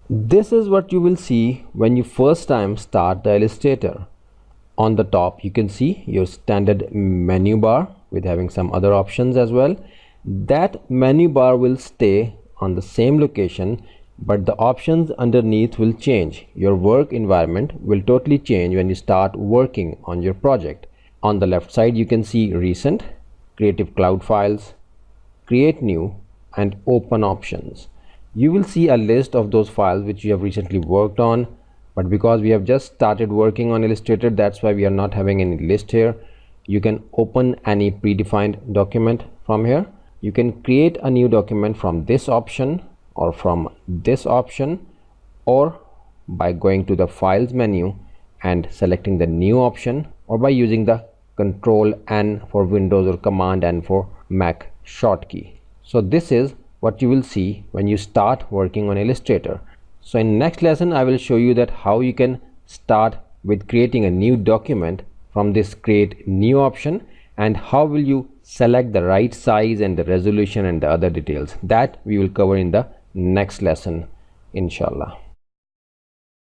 This is what you will see when you first time start the Illustrator. On the top you can see your standard menu bar with having some other options as well. That menu bar will stay on the same location, but the options underneath will change. Your work environment will totally change when you start working on your project. On the left side you can see recent, creative cloud files, create new and open options. You will see a list of those files which you have recently worked on, but because we have just started working on Illustrator, that's why we are not having any list here. You can open any predefined document from here. You can create a new document from this option or from this option, or by going to the files menu and selecting the new option, or by using the Control N for Windows or Command N for Mac shortkey. So this is what you will see when you start working on Illustrator. So in next lesson I will show you that how you can start with creating a new document from this create new option, and how will you select the right size and the resolution and the other details. That we will cover in the next lesson, inshallah.